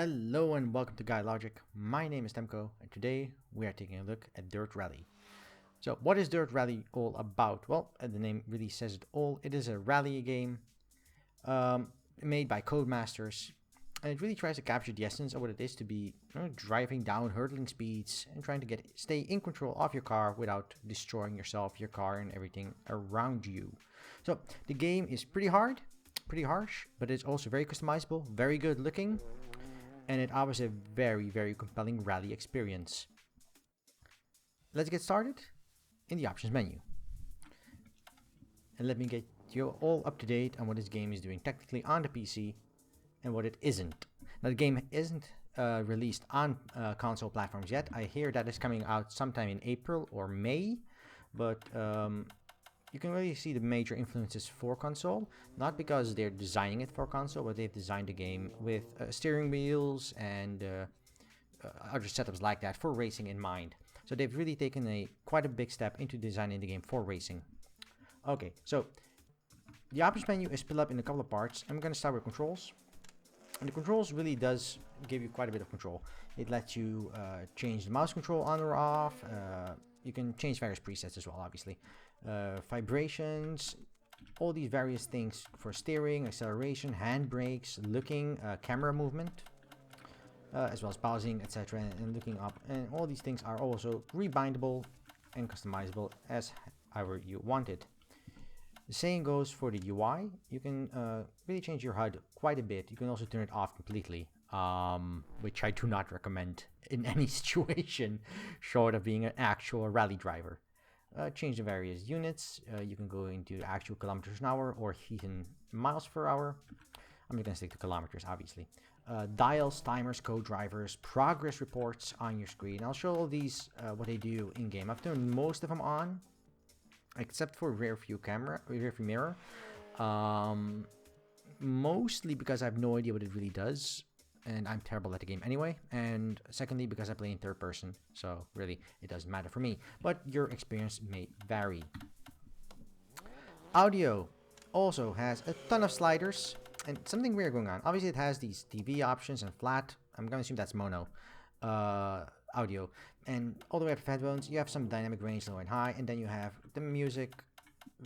Hello and welcome to Guy Logic. My name is Temco and today we are taking a look at Dirt Rally. So what is Dirt Rally all about? Well, the name really says it all. It is a rally game made by codemasters, and it really tries to capture the essence of what it is to be driving down hurdling speeds and trying to stay in control of your car without destroying yourself, your car and everything around you. So the game is pretty hard, pretty harsh, but it's also very customizable, very good looking, and it offers a very compelling rally experience. Let's get started in the options menu. And let me get you all up to date on what this game is doing technically on the PC and what it isn't. Now the game isn't released on console platforms yet. I hear that it's coming out sometime in April or May, but you can really see the major influences for console, not because they're designing it for console, but they've designed the game with steering wheels and other setups like that for racing in mind. So they've really taken quite a big step into designing the game for racing. Okay, so the options menu is split up in a couple of parts. I'm going to start with controls. And the controls really does give you quite a bit of control. It lets you change the mouse control on or off. You can change various presets as well, obviously. Vibrations, all these various things for steering, acceleration, handbrakes, looking, camera movement, as well as pausing, etc. and looking up. And all these things are also rebindable and customizable as however you want it. The same goes for the UI. You can really change your HUD quite a bit. You can also turn it off completely, which I do not recommend in any situation short of being an actual rally driver. Change the various units. You can go into actual kilometers an hour or heat in miles per hour. I'm just going to stick to kilometers, obviously. Dials, timers, code drivers, progress reports on your screen. I'll show all these what they do in game. I've turned most of them on, except for rear view mirror. Mostly because I have no idea what it really does, and I'm terrible at the game anyway, and secondly because I play in third person, so really it doesn't matter for me, but your experience may vary. Audio also has a ton of sliders and something weird going on. Obviously it has these TV options and flat. I'm gonna assume that's mono audio, and all the way up to headphones. You have some dynamic range, low and high, and then you have the music,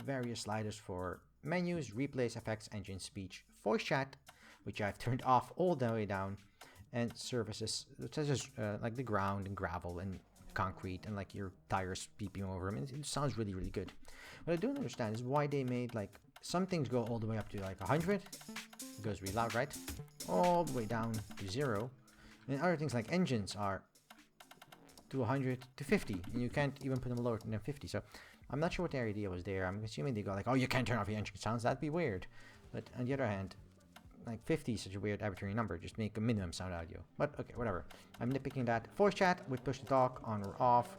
various sliders for menus, replays, effects, engine, speech, voice chat, which I've turned off all the way down, and surfaces such as like the ground and gravel and concrete and like your tires beeping over them. It sounds really good. What I don't understand is why they made like some things go all the way up to like 100. It goes really loud, right? All the way down to 0. And other things like engines are to 100 to 50, and you can't even put them lower than 50. So I'm not sure what their idea was there. I'm assuming they go like, oh, you can't turn off your engine sounds. That'd be weird. But on the other hand, like 50 is such a weird arbitrary number. Just make a minimum sound audio. But okay, whatever. I'm nitpicking that. Voice chat with push to talk on or off.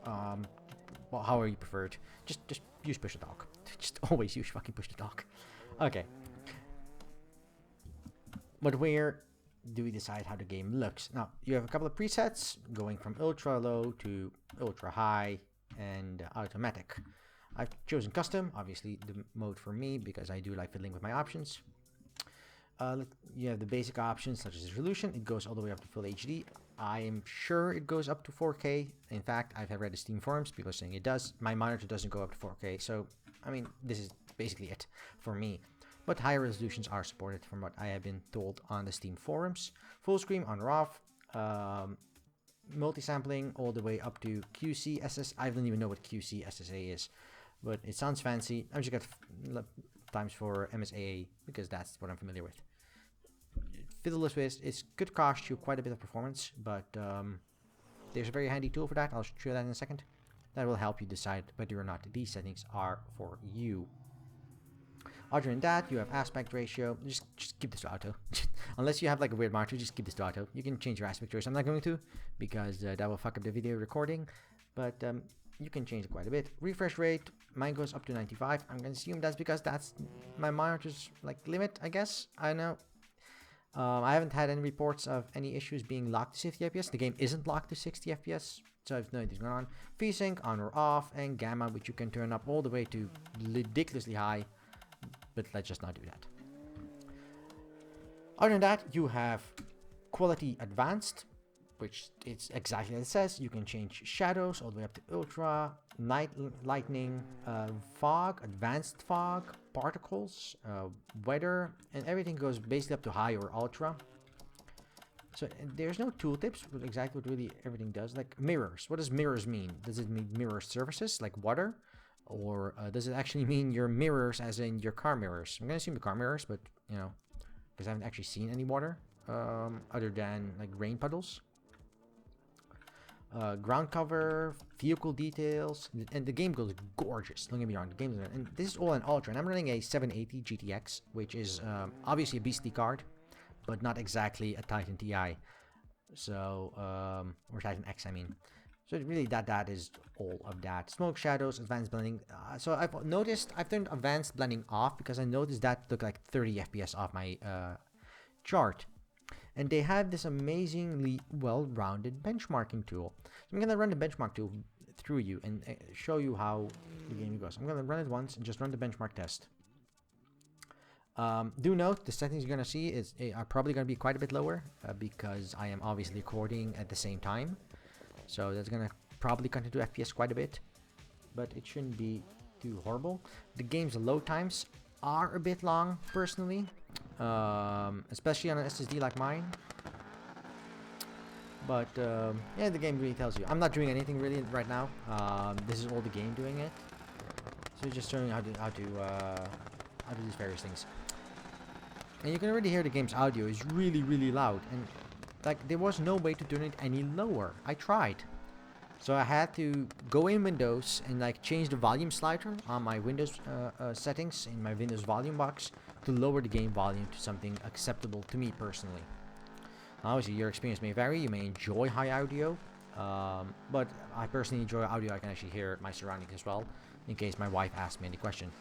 Well, however you prefer it. Just use push to talk. Just always use fucking push to talk. Okay. But where do we decide how the game looks? Now, you have a couple of presets going from ultra low to ultra high and automatic. I've chosen custom, obviously the mode for me because I do like fiddling with my options. You have the basic options such as resolution. It goes all the way up to full HD. I am sure it goes up to 4K. In fact, I've read the Steam forums, people are saying it does. My monitor doesn't go up to 4K, so I mean, this is basically it for me. But higher resolutions are supported from what I have been told on the Steam forums. Full screen on or off. Multi-sampling all the way up to QCSS. I don't even know what QCSSA is, but it sounds fancy. I'm just got times for MSAA because that's what I'm familiar with. Fiddle with it could cost you quite a bit of performance, but there's a very handy tool for that. I'll show you that in a second. That will help you decide whether or not these settings are for you. Other than that, you have aspect ratio. Just keep this to auto. Unless you have like a weird monitor, just keep this to auto. You can change your aspect ratio. I'm not going to because that will fuck up the video recording, but you can change it quite a bit. Refresh rate, mine goes up to 95. I'm going to assume that's because that's my monitor's like limit, I guess. I know. I haven't had any reports of any issues being locked to 60 FPS. The game isn't locked to 60 FPS, so I have no idea what's going on. VSync on or off, and gamma, which you can turn up all the way to ridiculously high, but let's just not do that. Other than that, you have quality advanced, which it's exactly as it says. You can change shadows all the way up to ultra, lightning, fog, advanced fog, particles, weather, and everything goes basically up to high or ultra. So there's no tooltips with exactly what really everything does. Like mirrors. What does mirrors mean? Does it mean mirror surfaces like water? Or does it actually mean your mirrors as in your car mirrors? I'm going to assume the car mirrors, but, you know, because I haven't actually seen any water other than like rain puddles. Ground cover, vehicle details, and the game goes gorgeous. Don't get me wrong, the game goes, and this is all in ultra, and I'm running a 780 GTX, which is obviously a beastly card, but not exactly a Titan Ti. So, or Titan X, I mean. So really, that is all of that. Smoke, shadows, advanced blending. So I've noticed I've turned advanced blending off because I noticed that looked like 30 FPS off my chart. And they have this amazingly well-rounded benchmarking tool. So I'm going to run the benchmark tool through you and show you how the game goes. I'm going to run it once and just run the benchmark test. Do note, the settings you're going to see are probably going to be quite a bit lower because I am obviously recording at the same time. So that's going to probably cut into FPS quite a bit. But it shouldn't be too horrible. The game's load times are a bit long, personally. Especially on an SSD like mine. But yeah, the game really tells you. I'm not doing anything really right now. This is all the game doing it. So just showing you how to do these various things. And you can already hear the game's audio is really loud, and like there was no way to turn it any lower. I tried. So I had to go in Windows and like change the volume slider on my Windows settings in my Windows volume box to lower the game volume to something acceptable to me personally. Obviously, your experience may vary. You may enjoy high audio, but I personally enjoy audio I can actually hear my surroundings as well, in case my wife asks me any question.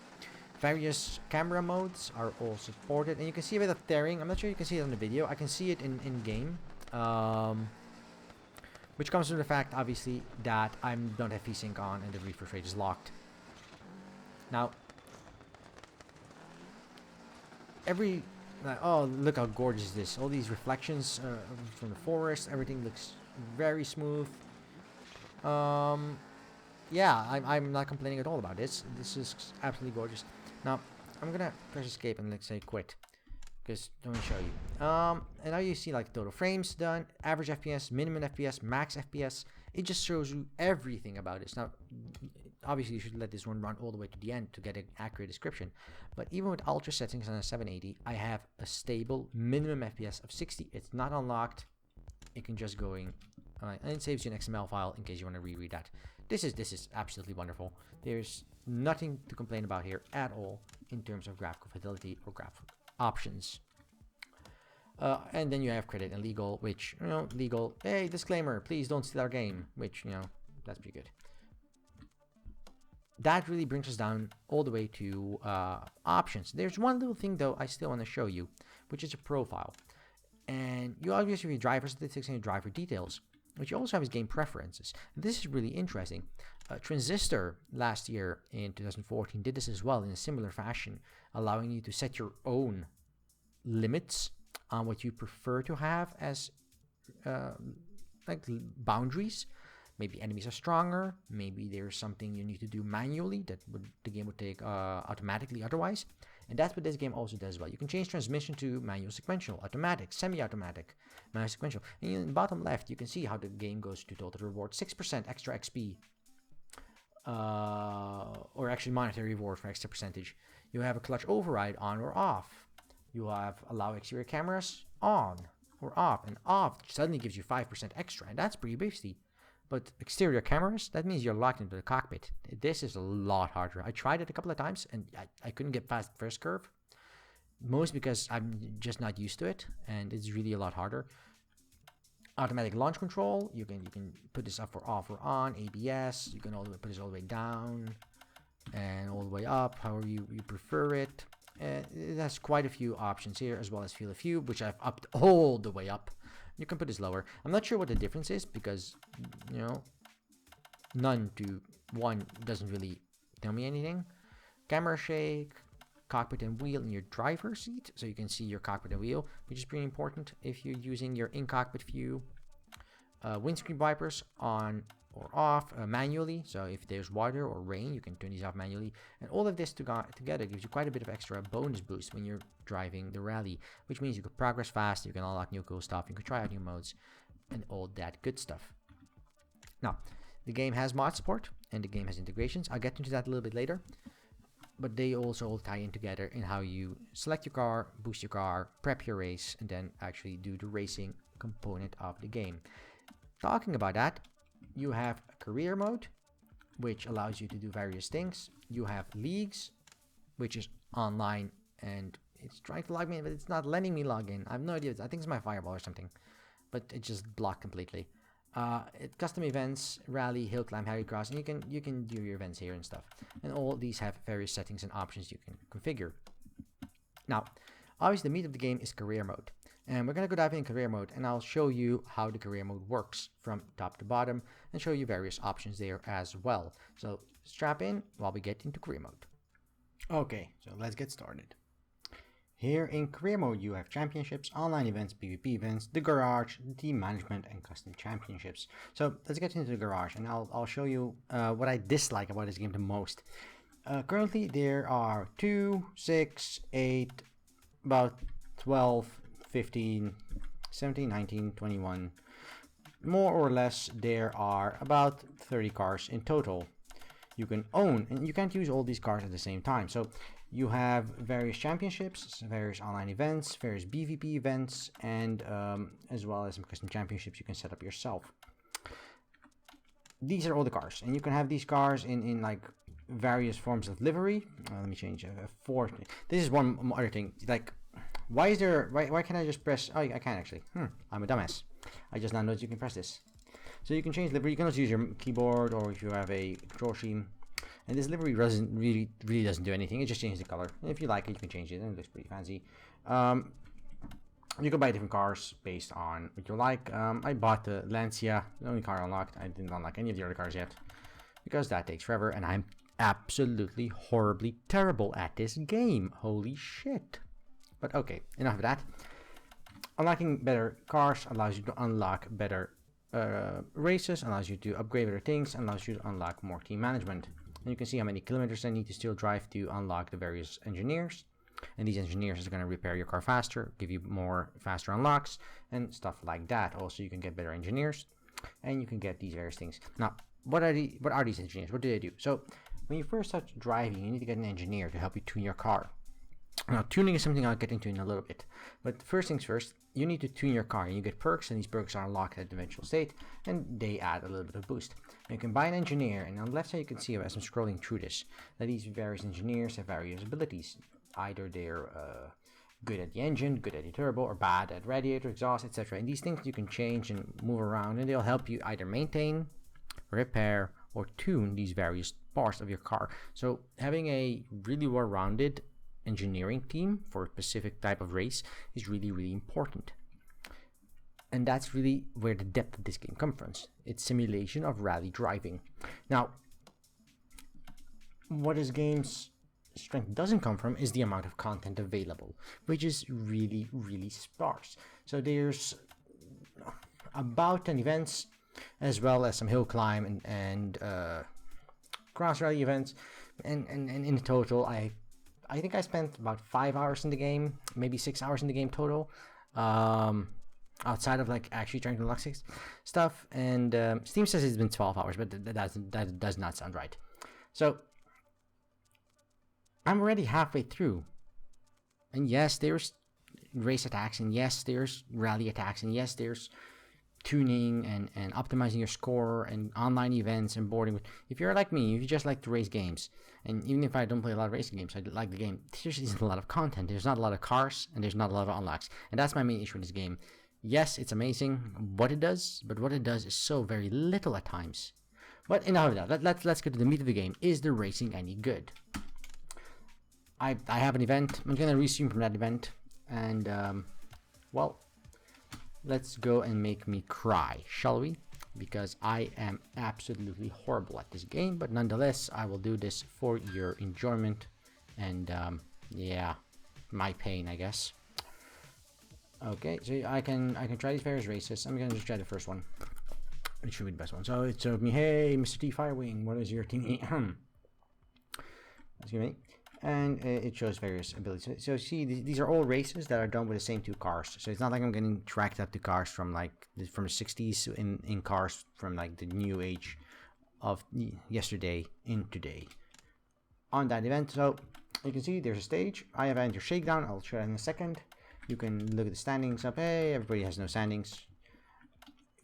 Various camera modes are all supported, and you can see a bit of tearing. I'm not sure you can see it on the video. I can see it in game. Which comes from the fact, obviously, that I don't have VSync on and the refresh rate is locked. Now, oh, look how gorgeous this is. All these reflections from the forest, everything looks very smooth. Yeah, I'm not complaining at all about this. This is absolutely gorgeous. Now, I'm gonna press escape and let's say quit. Because let me show you. And now you see like total frames done, average FPS, minimum FPS, max FPS. It just shows you everything about this. Now, obviously you should let this one run all the way to the end to get an accurate description. But even with ultra settings on a 780, I have a stable minimum FPS of 60. It's not unlocked. It can just go in, and it saves you an XML file in case you want to reread that. This is absolutely wonderful. There's nothing to complain about here at all in terms of graphical fidelity or graphical options. And then you have credit and legal, which, you know, legal, hey, disclaimer, please don't steal our game, which, you know, that's pretty good. That really brings us down all the way to options. There's one little thing, though, I still want to show you, which is a profile. And you obviously have your driver statistics and your driver details, but you also have his game preferences. This is really interesting. Transistor last year in 2014 did this as well in a similar fashion, allowing you to set your own limits on what you prefer to have as like boundaries. Maybe enemies are stronger. Maybe there's something you need to do manually that the game would take automatically otherwise. And that's what this game also does well. You can change transmission to manual sequential, automatic, semi-automatic, manual sequential. And in the bottom left, you can see how the game goes to total reward, 6% extra XP. Or actually monetary reward for extra percentage. You have a clutch override on or off. You have allow exterior cameras on or off. And off suddenly gives you 5% extra. And that's pretty beefy. But exterior cameras, that means you're locked into the cockpit. This is a lot harder. I tried it a couple of times and I couldn't get past the first curve. Mostly because I'm just not used to it and it's really a lot harder. Automatic launch control, you can put this up for off or on. ABS, you can put this all the way down and all the way up, however you prefer it. It has quite a few options here, as well as field of view, which I've upped all the way up. You can put this lower. I'm not sure what the difference is because, you know, none to 1 doesn't really tell me anything. Camera shake, cockpit and wheel in your driver's seat, so you can see your cockpit and wheel, which is pretty important if you're using your in-cockpit view. Windscreen wipers on or off manually, so if there's water or rain, you can turn these off manually. And all of this together gives you quite a bit of extra bonus boost when you're driving the rally, which means you can progress fast, you can unlock new cool stuff, you can try out new modes, and all that good stuff. Now, the game has mod support, and the game has integrations. I'll get into that a little bit later, but they also all tie in together in how you select your car, boost your car, prep your race, and then actually do the racing component of the game. Talking about that, you have a career mode, which allows you to do various things. You have leagues, which is online, and it's trying to log me in, but it's not letting me log in. I have no idea. I think it's my firewall or something, but it just blocked completely. Custom events, rally, hill climb, harry cross, and you can do your events here and stuff. And all these have various settings and options you can configure. Now, obviously the meat of the game is career mode. And we're going to go dive in career mode, and I'll show you how the career mode works from top to bottom and show you various options there as well. So strap in while we get into career mode. Okay, so let's get started. Here in career mode, you have championships, online events, PvP events, the garage, team management, and custom championships. So let's get into the garage, and I'll show you what I dislike about this game the most. Currently, there are 2, 6, 8, about 12, 15, 17, 19, 21. More or less, there are about 30 cars in total you can own, and you can't use all these cars at the same time. So you have various championships, various online events, various BVP events, and as well as some custom championships you can set up yourself. These are all the cars, and you can have these cars in like various forms of livery. Let me change four. This is one other thing. Like, why can't I just press? Oh, I can actually. I'm a dumbass. I just now noticed you can press this. So you can change livery. You can also use your keyboard, or if you have a control scheme. And this livery really doesn't do anything. It just changes the color. And if you like it, you can change it, and it looks pretty fancy. You can buy different cars based on what you like. I bought the Lancia, the only car unlocked. I didn't unlock any of the other cars yet, because that takes forever, and I'm absolutely horribly terrible at this game. Holy shit. But okay, enough of that. Unlocking better cars allows you to unlock better races, allows you to upgrade better things, and allows you to unlock more team management. And you can see how many kilometers I need to still drive to unlock the various engineers. And these engineers are going to repair your car faster, give you more faster unlocks, and stuff like that. Also, you can get better engineers, and you can get these various things. Now, what are these engineers? What do they do? So, when you first start driving, you need to get an engineer to help you tune your car. Now, tuning is something I'll get into in a little bit. But first things first, you need to tune your car. You get perks, and these perks are unlocked at the eventual state, and they add a little bit of boost. You can buy an engineer, and on the left side you can see, as I'm scrolling through this, that these various engineers have various abilities. Either they're good at the engine, good at the turbo, or bad at radiator, exhaust, etc. And these things you can change and move around, and they'll help you either maintain, repair, or tune these various parts of your car. So having a really well-rounded engineering team for a specific type of race is really, really important. And that's really where the depth of this game comes from. It's simulation of rally driving. Now, what this game's strength doesn't come from is the amount of content available, which is really, really sparse. So there's about 10 events, as well as some hill climb and cross rally events, and in total I think I spent about 5 hours in the game, maybe 6 hours in the game total, outside of like actually trying to unlock stuff. And Steam says it's been 12 hours, but that does not sound right. So I'm already halfway through, and yes, there's race attacks, and yes, there's rally attacks, and yes, there's tuning and optimizing your score and online events and boarding. If you're like me, if you just like to race games, and even if I don't play a lot of racing games, I like the game, there just isn't a lot of content. There's not a lot of cars, and there's not a lot of unlocks, and that's my main issue with this game. Yes, it's amazing what it does, but what it does is so very little at times. But enough of that. Let's get to the meat of the game. Is the racing any good? I have an event. I'm gonna resume from that event, and well, let's go and make me cry, shall we? Because I am absolutely horrible at this game, but nonetheless, I will do this for your enjoyment, and Yeah, my pain, I guess. Okay, so I can try these various races. I'm gonna just try the first one. It should be the best one. So it showed me, hey, Mr. T Firewing, what is your team? Excuse me. And it shows various abilities. So see, these are all races that are done with the same 2 cars. So it's not like I'm getting tracked up to cars from like from the 60s in cars from like the new age of yesterday in today. On that event, so you can see there's a stage. I have entered Shakedown. I'll show it in a second. You can look at the standings up. Hey, everybody has no standings.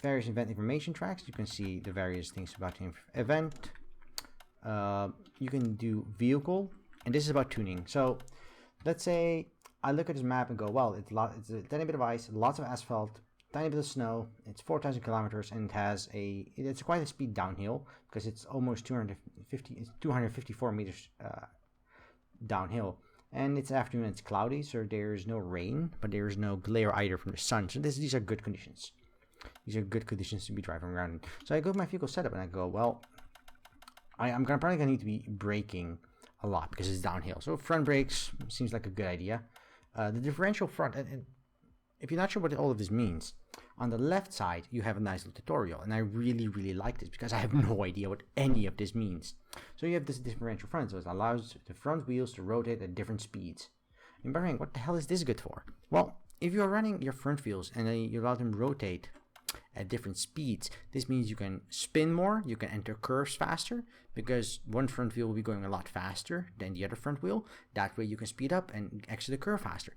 Various event information tracks. You can see the various things about the event. You can do vehicle, and this is about tuning. So let's say I look at this map and go, well, it's a tiny bit of ice, lots of asphalt, tiny bit of snow. It's 4,000 kilometers, and it has it's quite a speed downhill because it's almost 254 meters downhill. And it's afternoon, it's cloudy, so there's no rain, but there's no glare either from the sun. So these are good conditions. These are good conditions to be driving around in. So I go to my vehicle setup and I go, well, I'm probably gonna need to be braking a lot because it's downhill. So front brakes seems like a good idea. The differential front, and if you're not sure what all of this means, on the left side you have a nice little tutorial, and I really like this because I have no idea what any of this means. So you have this differential front, so it allows the front wheels to rotate at different speeds. And wondering, what the hell is this good for? Well, if you're running your front wheels and you allow them to rotate at different speeds, this means you can spin more, you can enter curves faster, because one front wheel will be going a lot faster than the other front wheel. That way you can speed up and exit the curve faster.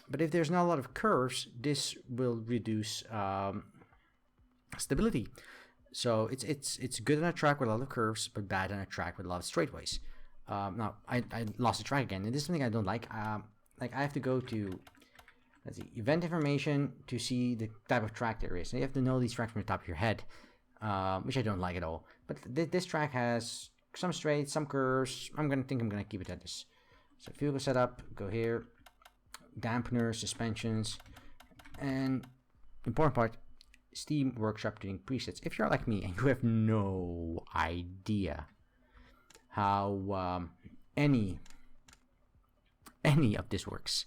But if there's not a lot of curves, this will reduce stability. So it's good on a track with a lot of curves, but bad on a track with a lot of straightaways. Now I lost the track again, and this is something I don't like. Like I have to go to, let's see, event information to see the type of track there is. So you have to know these tracks from the top of your head, which I don't like at all. But this track has some straights, some curves. I'm gonna keep it at this. So vehicle setup, go here, dampeners, suspensions, and important part, Steam Workshop doing presets. If you're like me and you have no idea how any of this works,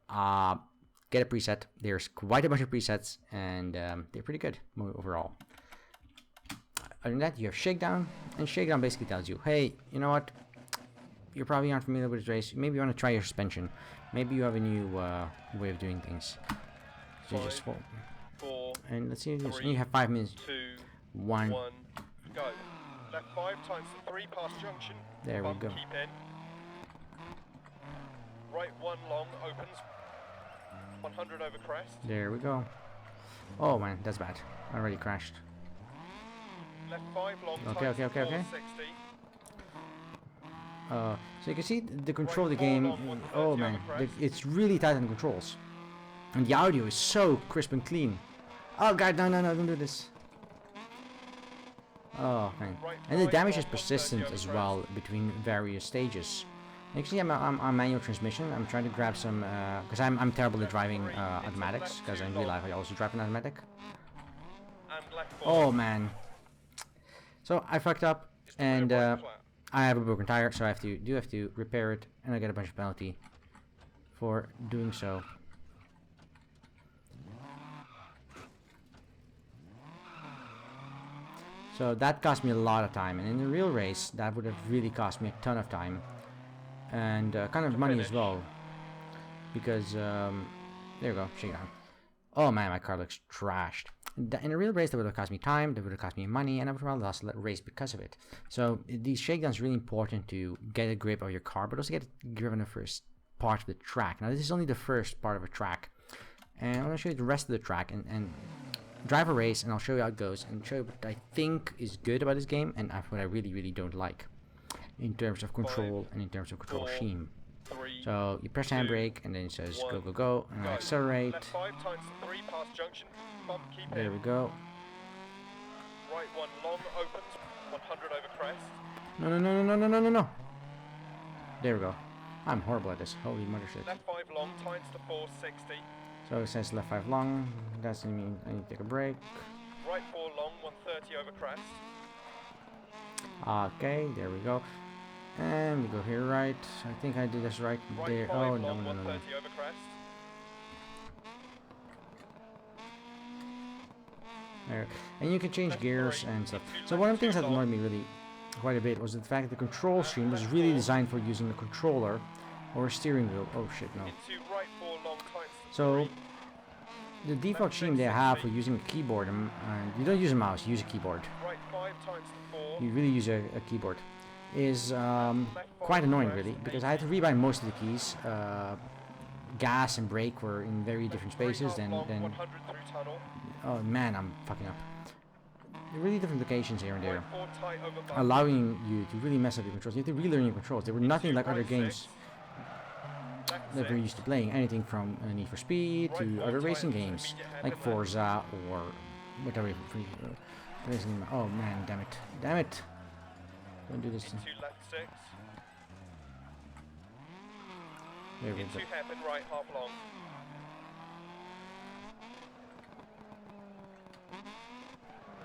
get a preset. There's quite a bunch of presets, and they're pretty good overall. Other than that, you have Shakedown, and Shakedown basically tells you, hey, you know what, you probably aren't familiar with this race, maybe you want to try your suspension, maybe you have a new way of doing things. So just fall. 4, and let's see, 3, you have 5 minutes. 2, 1, go. Left 5 times the 3 past junction. There we go. Keep in. Right 1 long opens. 100 over crest. There we go. Oh man, that's bad. I already crashed. Left 5 long. Okay. So you can see the control of the game. Oh man, it's really tight on controls, and the audio is so crisp and clean. Oh god, no, don't do this. Oh man, and the damage is persistent as well between various stages. Actually, I'm on manual transmission. I'm trying to grab some, because I'm terrible at driving automatics, because in real life I also drive an automatic. Oh man. So I fucked up, and I have a broken tire, so I have to repair it, and I get a bunch of penalty for doing so. So that cost me a lot of time, and in the real race, that would have really cost me a ton of time, and kind of money as well, because there you go, Shakedown. Oh man, my car looks trashed. In a real race, that would have cost me time, that would have cost me money, and I would have lost a race because of it. So these shakedowns are really important to get a grip of your car, but also get a grip on the first part of the track. Now this is only the first part of a track, and I'm going to show you the rest of the track and drive a race, and I'll show you how it goes, and show you what I think is good about this game, and what I really don't like in terms of control and in terms of control scheme. So you press handbrake, and then it says go, and I accelerate. Left 5 times 3 past junction. Bump, keep there we go. Right 1 long opens, 100 over crest. No. There we go. I'm horrible at this. Holy mother shit. Left 5 long times to 460. So it says left 5 long. Doesn't mean I need to take a break. Right 4 long, 130 over crest. Okay, there we go. And we go here right. I think I did this right there. Oh, no, no, no, no. There. And you can change gears and stuff. So one of the things that annoyed me really quite a bit was the fact that the control scheme was really designed for using a controller or a steering wheel. Oh shit, no. So the default scheme they have for using a keyboard, and you don't use a mouse, you use a keyboard. You really use a keyboard. Is quite annoying really, because I had to rebind most of the keys. Gas and brake were in very different spaces than oh man, I'm fucking up. Really different locations here and there, allowing you to really mess up your controls. You have to relearn your controls. They were nothing like other games that we're used to playing. Anything from Need for Speed to other racing games like Forza or whatever. Oh man, damn it. Damn it. Don't do this. There we go.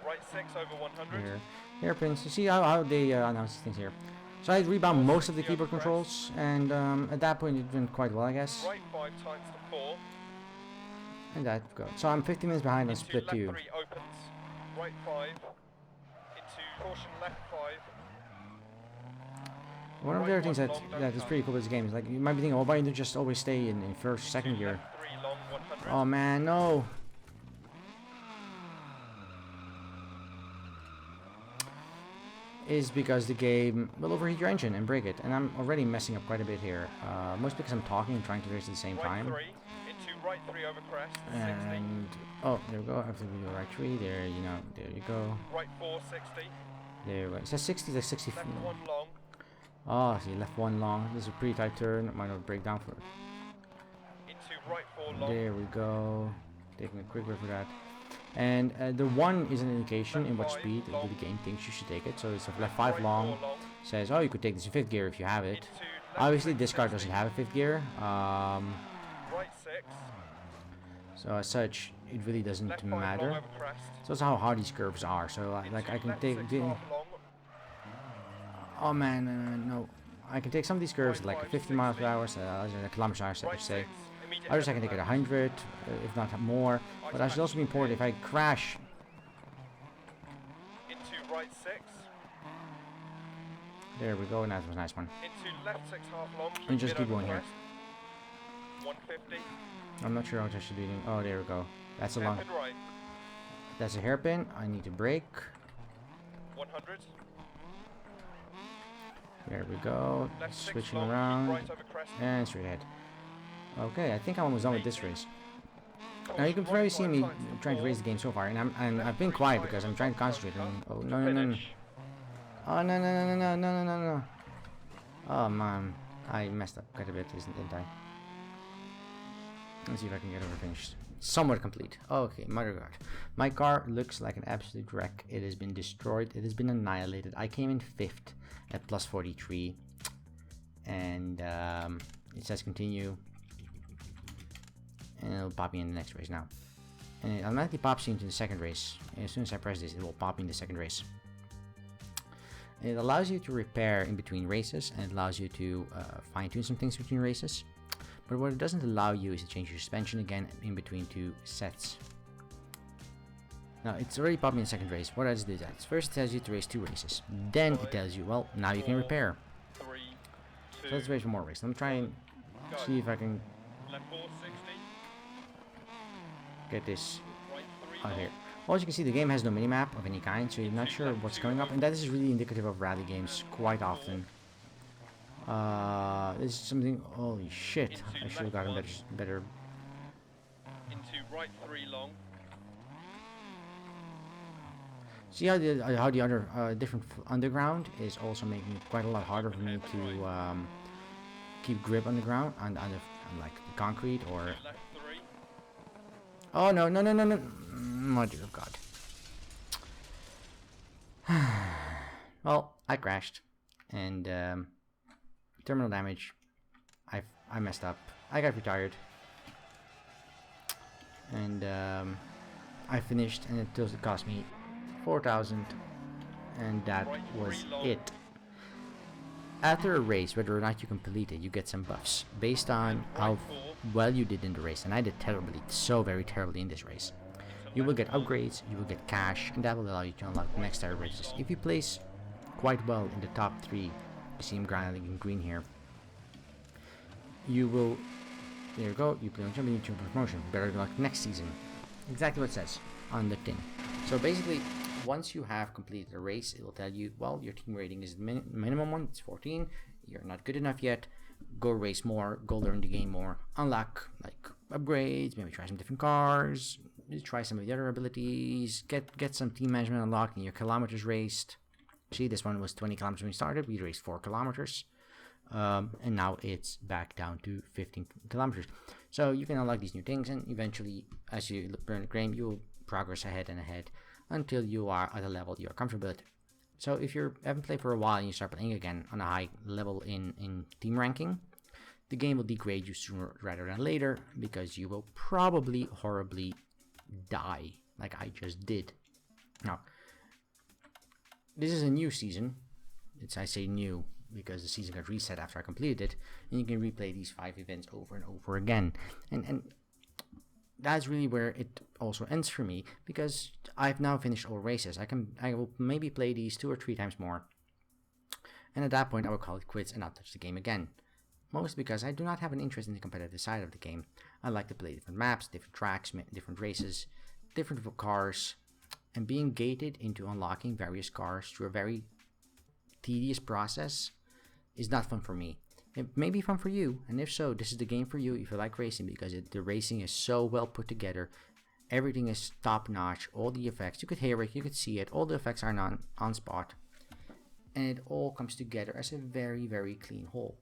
Right 6 over 100. Here. Hairpins. You see how they announce things here. So I rebound most of the keyboard controls, and at that point it went quite well, I guess. Right 5 times to 4. And that go. So I'm 15 minutes behind on split 2. Left 3 opens. Right 5. Into caution left 5. One of the other things that is pretty cool with this game is like you might be thinking, oh, why don't you just always stay in first, second gear? Oh man, no. Is because the game will overheat your engine and break it, and I'm already messing up quite a bit here. Mostly because I'm talking and trying to race at the same time. Right 3 over crest. And oh, there we go. After we do right 3, there you go. Right 4, 60. There we go. It says 60 to 60. Left 1 long. Oh, see, left 1 long. This is a pretty tight turn. It might not break down for it. Into right 4 long. There we go. Taking a quick break for that. And the 1 is an indication in what speed the game thinks you should take it. So it's a left 5 long. Says, oh, you could take this in 5th gear if you have it. Obviously, this car doesn't have a 5th gear. Right 6. So as such, it really doesn't matter. So that's how hard these curves are. So like I can take. Oh man, no. I can take some of these curves at like 50 miles per hour, so kilometers per hour, so to say. Others I can take it 100, if not more. But that should also be important if I crash. Into right 6. There we go, and that was a nice one. Into left 6 half long. And just keep going here. 150. I'm not sure what I should be doing. Oh, there we go. That's a long. Right. That's a hairpin. I need to brake. 100. There we go. Left Switching long, around. right over crest. And straight ahead. Okay, I think I'm almost done with this race. Now you can probably see me trying to race the game so far, and I've been quiet because I'm trying to concentrate on. Oh no no no no! Oh no no no no no no no no! Oh man, I messed up quite a bit, didn't I? Let's see if I can get over finished. Somewhat complete. Okay, mother god. My car looks like an absolute wreck. It has been destroyed. It has been annihilated. I came in 5th at plus 43, and it says continue. And it'll pop me in the next race now. And it automatically pops you into the second race. And as soon as I press this, it will pop me in the second race. And it allows you to repair in between races, and it allows you to fine-tune some things between races. But what it doesn't allow you is to change your suspension again in between 2 sets. Now, it's already popped me in the second race. What does it do that? First, it tells you to race 2 races. Then it tells you, well, now you can repair. 3, 2, So let's race one more race. Let me try and see if I can left 4, 60. get this Right 3 out long. here. Well, as you can see, the game has no minimap of any kind, so you're not sure what's coming up, and that is really indicative of rally games quite often. This is something. Holy shit! I should have gotten better. Into right 3 long. See how the other different underground is also making it quite a lot harder for me to keep grip on the ground on like the concrete or. Left 3. Oh no no no no no! Mother of God. Well, I crashed, and terminal damage. I messed up. I got retired, and I finished, and it cost me 4,000, and that was it. After a race, whether or not you complete it, you get some buffs based on how well you did in the race, and I did terribly, so very terribly in this race. You will get upgrades, you will get cash, and that will allow you to unlock the next tier races. If you place quite well in the top 3, you see him grinding in green here, you will, there you go, you play on jumping into promotion, better luck next season. Exactly what it says on the tin. So basically, once you have completed a race, it will tell you, well, your team rating is the minimum one, it's 14, you're not good enough yet, go race more, go learn the game more, unlock like upgrades, maybe try some different cars, try some of the other abilities, get some team management unlocked and your kilometers raced. See, this one was 20 kilometers when we started, we raced 4 kilometers, and now it's back down to 15 kilometers. So you can unlock these new things, and eventually, as you learn the game, you'll progress ahead and ahead until you are at a level you're comfortable with. So if you haven't played for a while and you start playing again on a high level in team ranking, the game will degrade you sooner rather than later, because you will probably horribly die, like I just did. Now, this is a new season. I say new because the season got reset after I completed it, and you can replay these 5 events over and over again. And that's really where it also ends for me, because I've now finished all races. I will maybe play these 2 or 3 times more, and at that point I will call it quits and not touch the game again. Mostly because I do not have an interest in the competitive side of the game. I like to play different maps, different tracks, different races, different cars, and being gated into unlocking various cars through a very tedious process is not fun for me. It may be fun for you, and if so, this is the game for you if you like racing, because the racing is so well put together. Everything is top notch, all the effects, you could hear it, you could see it, all the effects are on spot, and it all comes together as a very, very clean whole.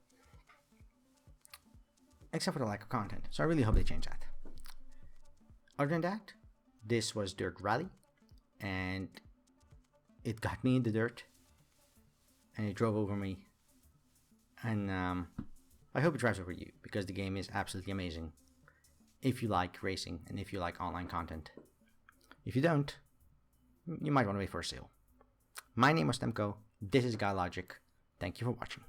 Except for the lack of content, so I really hope they change that. Other than that, this was Dirt Rally, and it got me in the dirt, and it drove over me, and I hope it drives over you, because the game is absolutely amazing if you like racing and if you like online content. If you don't, you might want to wait for a sale. My name was Temco, this is Guy Logic, thank you for watching.